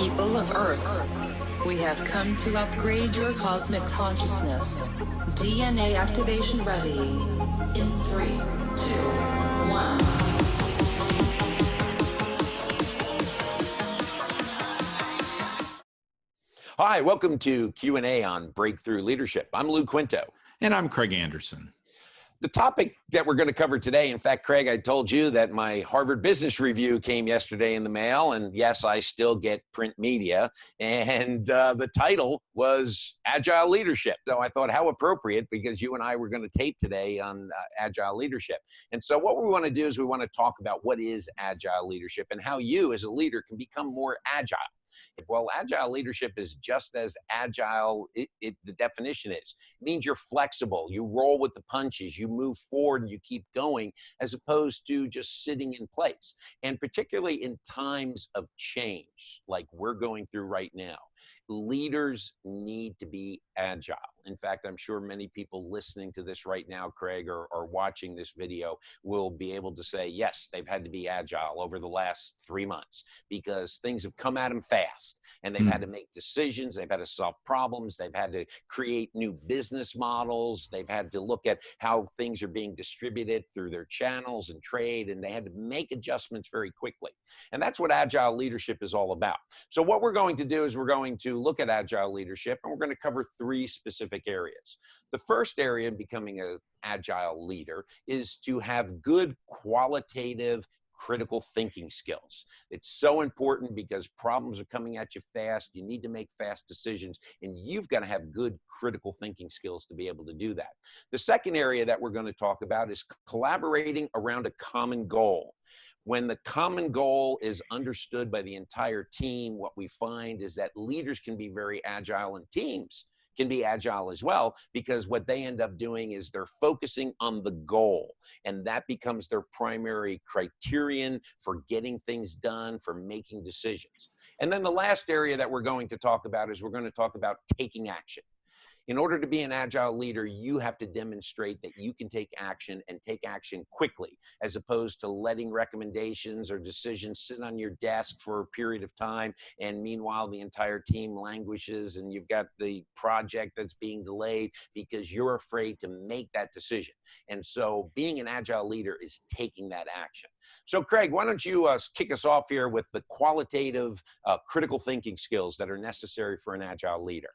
People of Earth, we have come to upgrade your cosmic consciousness. DNA activation ready. In 3, 2, 1. Hi, welcome to Q&A on Breakthrough Leadership. I'm Lou Quinto. And I'm Craig Anderson. The topic that we're going to cover today, in fact, Craig, I told you that my Harvard Business Review came yesterday in the mail, and yes, I still get print media, and the title was Agile Leadership. So I thought how appropriate, because you and I were going to tape today on Agile Leadership. And so what we want to do is we want to talk about what is Agile Leadership and how you as a leader can become more agile. Well, agile leadership is just as agile, the definition is. It means you're flexible, you roll with the punches, you move forward and you keep going, as opposed to just sitting in place. And particularly in times of change, like we're going through right now, leaders need to be agile. In fact, I'm sure many people listening to this right now, Craig, or watching this video will be able to say, yes, they've had to be agile over the last 3 months because things have come at them fast and they've had to make decisions. They've had to solve problems. They've had to create new business models. They've had to look at how things are being distributed through their channels and trade, and they had to make adjustments very quickly. And that's what agile leadership is all about. So what we're going to do is we're going to look at agile leadership, and we're going to cover 3 specific areas. The first area in becoming an agile leader is to have good qualitative critical thinking skills. It's so important because problems are coming at you fast. You need to make fast decisions, and you've got to have good critical thinking skills to be able to do that. The second area that we're going to talk about is collaborating around a common goal. When the common goal is understood by the entire team, what we find is that leaders can be very agile, and teams can be agile as well, because what they end up doing is they're focusing on the goal, and that becomes their primary criterion for getting things done, for making decisions. And then the last area that we're going to talk about is we're going to talk about taking action. In order to be an agile leader, you have to demonstrate that you can take action, and take action quickly, as opposed to letting recommendations or decisions sit on your desk for a period of time, and meanwhile the entire team languishes and you've got the project that's being delayed because you're afraid to make that decision. And so being an agile leader is taking that action. So Craig, why don't you kick us off here with the qualitative critical thinking skills that are necessary for an agile leader?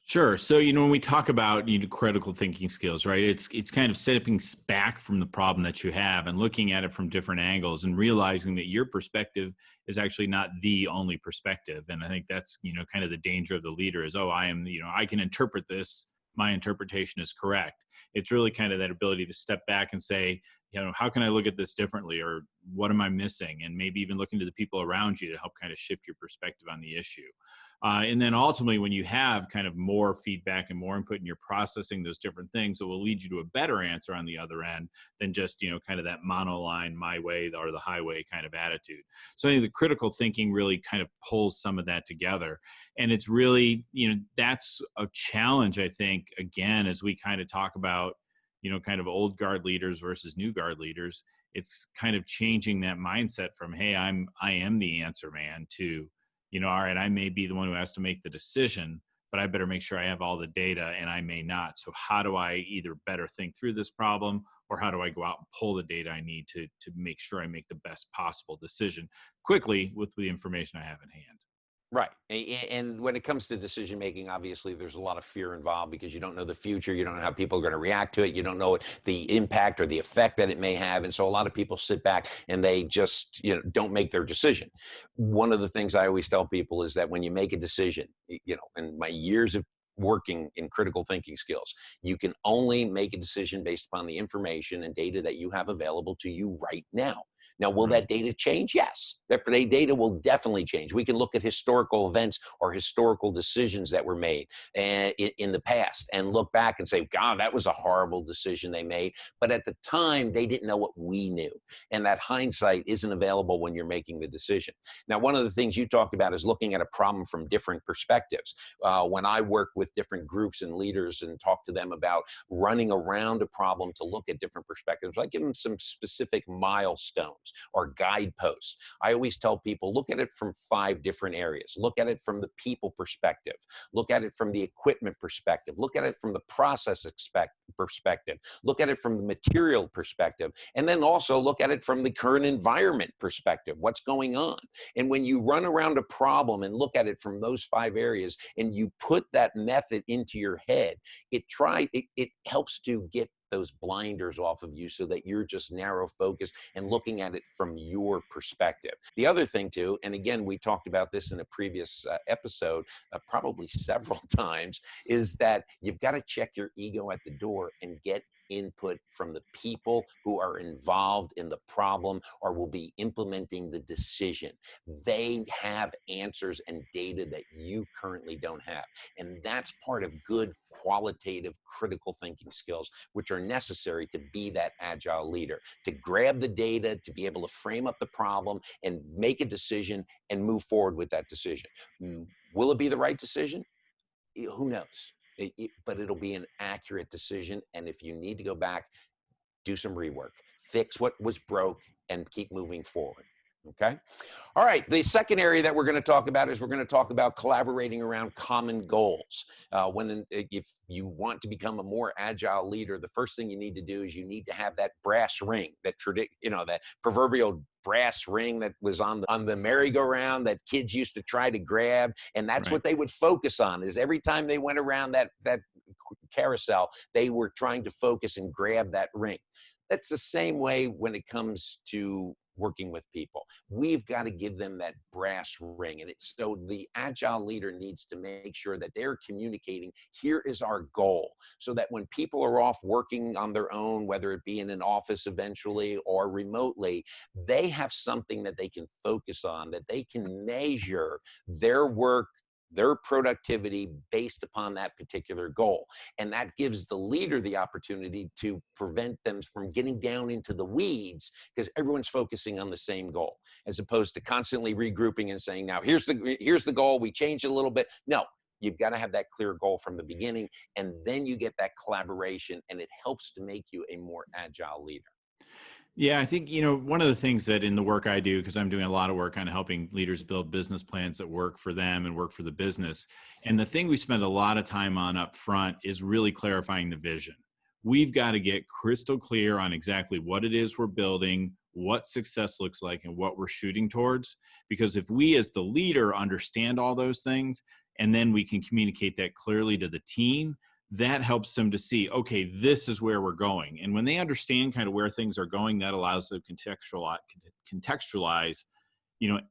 Sure. So, when we talk about critical thinking skills, right, it's kind of stepping back from the problem that you have and looking at it from different angles and realizing that your perspective is actually not the only perspective. And I think that's, kind of the danger of the leader is, I can interpret this. My interpretation is correct. It's really kind of that ability to step back and say, how can I look at this differently, or what am I missing? And maybe even looking to the people around you to help kind of shift your perspective on the issue. And then ultimately, when you have kind of more feedback and more input and you're processing those different things, it will lead you to a better answer on the other end than just, kind of that monoline, my way or the highway kind of attitude. So I think the critical thinking really kind of pulls some of that together. And it's really, that's a challenge, I think, again, as we kind of talk about, kind of old guard leaders versus new guard leaders. It's kind of changing that mindset from, hey, I am the answer man, to, all right, I may be the one who has to make the decision, but I better make sure I have all the data, and I may not. So how do I either better think through this problem, or how do I go out and pull the data I need to make sure I make the best possible decision quickly with the information I have in hand? Right. And when it comes to decision making, obviously there's a lot of fear involved because you don't know the future. You don't know how people are going to react to it. You don't know the impact or the effect that it may have. And so a lot of people sit back and they just, don't make their decision. One of the things I always tell people is that when you make a decision, in my years of working in critical thinking skills, you can only make a decision based upon the information and data that you have available to you right now. Now, will that data change? Yes, that data will definitely change. We can look at historical events or historical decisions that were made in the past and look back and say, God, that was a horrible decision they made. But at the time, they didn't know what we knew. And that hindsight isn't available when you're making the decision. Now, one of the things you talked about is looking at a problem from different perspectives. When I work with different groups and leaders and talk to them about running around a problem to look at different perspectives, I give them some specific milestones. or guideposts. I always tell people, look at it from 5 different areas. Look at it from the people perspective. Look at it from the equipment perspective. Look at it from the process perspective. Look at it from the material perspective. And then also look at it from the current environment perspective. What's going on? And when you run around a problem and look at it from those 5 areas and you put that method into your head, it helps to get those blinders off of you so that you're just narrow focused and looking at it from your perspective. The other thing too, and again, we talked about this in a previous episode, probably several times, is that you've got to check your ego at the door and get input from the people who are involved in the problem or will be implementing the decision. They have answers and data that you currently don't have. And that's part of good qualitative critical thinking skills, which are necessary to be that agile leader, to grab the data, to be able to frame up the problem and make a decision and move forward with that decision. Will it be the right decision? Who knows? But it'll be an accurate decision. And if you need to go back, do some rework, fix what was broke, and keep moving forward. Okay. All right. The second area that we're going to talk about is we're going to talk about collaborating around common goals. If you want to become a more agile leader, the first thing you need to do is you need to have that brass ring, that proverbial brass ring that was on the merry-go-round that kids used to try to grab, and that's what they would focus on. Is every time they went around that carousel, they were trying to focus and grab that ring. That's the same way when it comes to working with people. We've got to give them that brass ring. And so the agile leader needs to make sure that they're communicating, here is our goal, so that when people are off working on their own, whether it be in an office eventually or remotely, they have something that they can focus on, that they can measure their work, their productivity based upon that particular goal. And that gives the leader the opportunity to prevent them from getting down into the weeds because everyone's focusing on the same goal, as opposed to constantly regrouping and saying, now here's the goal, we changed it a little bit. No, you've got to have that clear goal from the beginning, and then you get that collaboration, and it helps to make you a more agile leader. Yeah, I think, one of the things that in the work I do, because I'm doing a lot of work on helping leaders build business plans that work for them and work for the business. And the thing we spend a lot of time on up front is really clarifying the vision. We've got to get crystal clear on exactly what it is we're building, what success looks like, and what we're shooting towards. Because if we as the leader understand all those things, and then we can communicate that clearly to the team, that helps them to see, okay, this is where we're going. And when they understand kind of where things are going, that allows them to contextualize,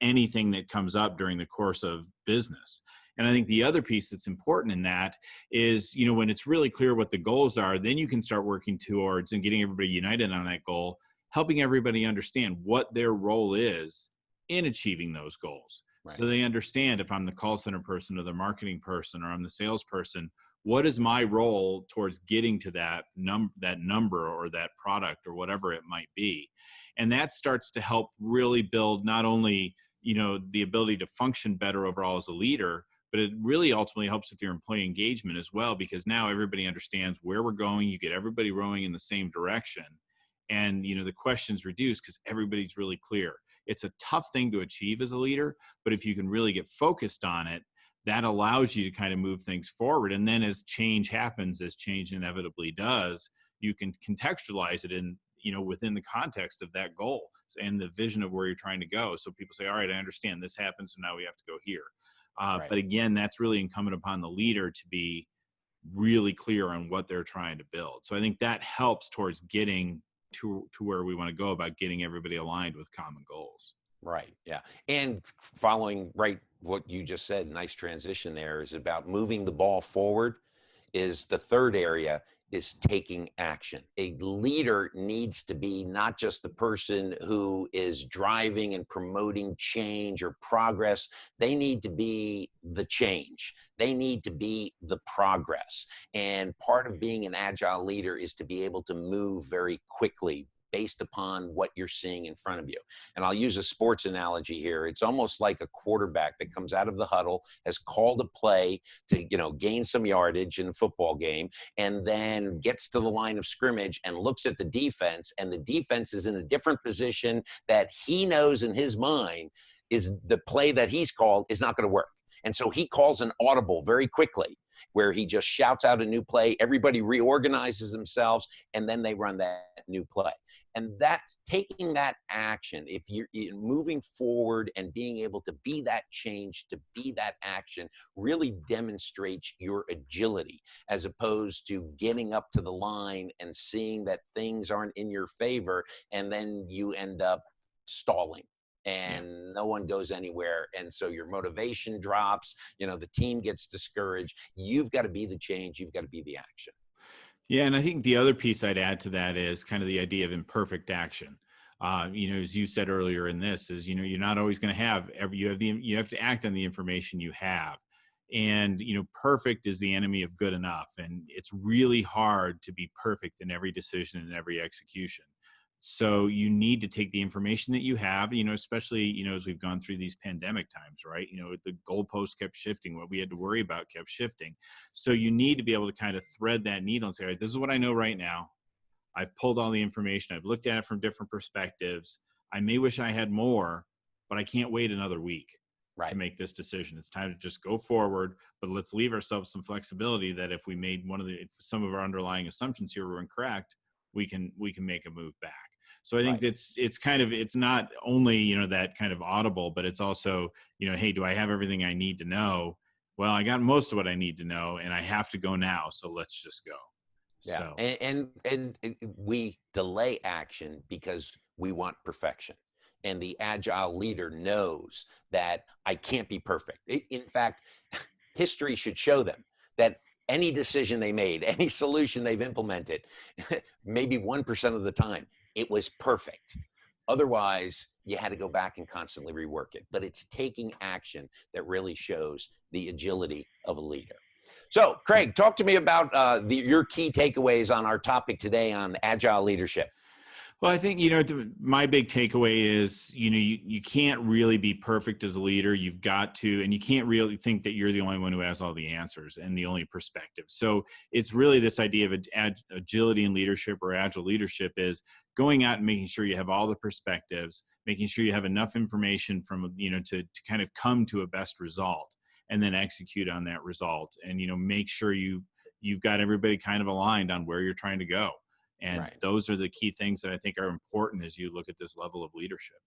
anything that comes up during the course of business. And I think the other piece that's important in that is, when it's really clear what the goals are, then you can start working towards and getting everybody united on that goal, helping everybody understand what their role is in achieving those goals. Right. So they understand, if I'm the call center person or the marketing person or I'm the salesperson, what is my role towards getting to that number or that product or whatever it might be? And that starts to help really build not only, the ability to function better overall as a leader, but it really ultimately helps with your employee engagement as well, because now everybody understands where we're going. You get everybody rowing in the same direction. And, the questions reduce because everybody's really clear. It's a tough thing to achieve as a leader, but if you can really get focused on it, that allows you to kind of move things forward. And then as change happens, as change inevitably does, you can contextualize it in, within the context of that goal and the vision of where you're trying to go. So people say, all right, I understand this happened, so now we have to go here. Right. But again, that's really incumbent upon the leader to be really clear on what they're trying to build. So I think that helps towards getting to where we want to go about getting everybody aligned with common goals. Right. Yeah. And following what you just said, nice transition there, is about moving the ball forward. Is the third area is taking action. A leader needs to be not just the person who is driving and promoting change or progress. They need to be the change. They need to be the progress. And part of being an agile leader is to be able to move very quickly, based upon what you're seeing in front of you. And I'll use a sports analogy here. It's almost like a quarterback that comes out of the huddle, has called a play to, gain some yardage in a football game, and then gets to the line of scrimmage and looks at the defense, and the defense is in a different position that he knows in his mind is the play that he's called is not going to work. And so he calls an audible very quickly, where he just shouts out a new play. Everybody reorganizes themselves, and then they run that new play. And that's taking that action. If you're moving forward and being able to be that change, to be that action, really demonstrates your agility, as opposed to getting up to the line and seeing that things aren't in your favor, and then you end up stalling. And no one goes anywhere. And so your motivation drops, the team gets discouraged. You've got to be the change. You've got to be the action. Yeah. And I think the other piece I'd add to that is kind of the idea of imperfect action. As you said earlier in this is, you're not always going to have you have to act on the information you have. And, perfect is the enemy of good enough. And it's really hard to be perfect in every decision and every execution. So you need to take the information that you have, especially, as we've gone through these pandemic times, right? The goalposts kept shifting. What we had to worry about kept shifting. So you need to be able to kind of thread that needle and say, all right, this is what I know right now. I've pulled all the information. I've looked at it from different perspectives. I may wish I had more, but I can't wait another week to make this decision. It's time to just go forward, but let's leave ourselves some flexibility that if we made if some of our underlying assumptions here were incorrect, we can make a move back. So I think it's not only, that kind of audible, but it's also, hey, do I have everything I need to know? Well, I got most of what I need to know, and I have to go now. So let's just go. Yeah. So. And we delay action because we want perfection. And the Agile leader knows that I can't be perfect. In fact, history should show them that any decision they made, any solution they've implemented, maybe 1% of the time, it was perfect. Otherwise, you had to go back and constantly rework it. But it's taking action that really shows the agility of a leader. So, Craig, talk to me about your key takeaways on our topic today on Agile leadership. Well, I think, my big takeaway is, you can't really be perfect as a leader. You've got to, and you can't really think that you're the only one who has all the answers and the only perspective. So it's really this idea of agility in leadership, or agile leadership, is going out and making sure you have all the perspectives, making sure you have enough information from, to kind of come to a best result, and then execute on that result. And, make sure you've got everybody kind of aligned on where you're trying to go. And those are the key things that I think are important as you look at this level of leadership.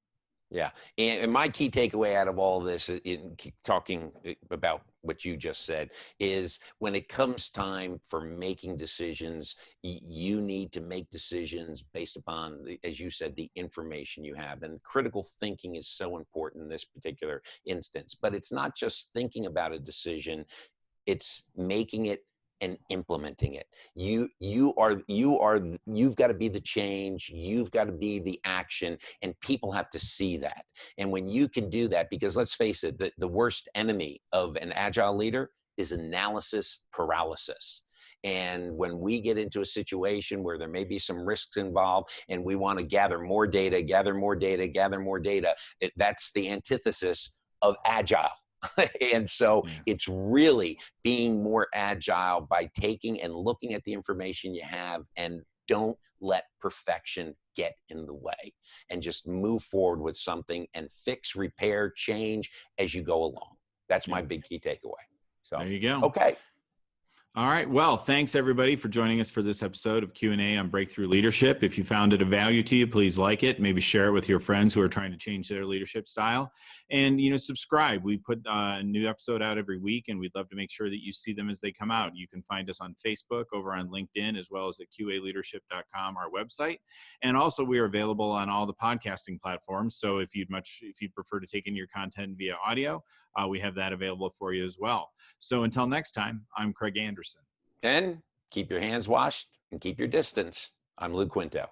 Yeah. And my key takeaway out of all of this, in talking about what you just said, is when it comes time for making decisions, you need to make decisions based upon, as you said, the information you have. And critical thinking is so important in this particular instance. But it's not just thinking about a decision, it's making it and implementing it. You've got to be the change. You've got to be the action, and people have to see that. And when you can do that, because let's face it, the worst enemy of an agile leader is analysis paralysis. And when we get into a situation where there may be some risks involved and we want to gather more data, that's the antithesis of agile. And so it's really being more agile by taking and looking at the information you have, and don't let perfection get in the way, and just move forward with something and fix, repair, change as you go along. That's my big key takeaway. So there you go. Okay. All right. Well, thanks everybody for joining us for this episode of Q&A on Breakthrough Leadership. If you found it of value to you, please like it, maybe share it with your friends who are trying to change their leadership style, and, subscribe. We put a new episode out every week, and we'd love to make sure that you see them as they come out. You can find us on Facebook, over on LinkedIn, as well as at qaleadership.com, our website. And also we are available on all the podcasting platforms. So if you'd prefer to take in your content via audio, we have that available for you as well. So until next time, I'm Craig Anderson. And keep your hands washed and keep your distance. I'm Lou Quinto.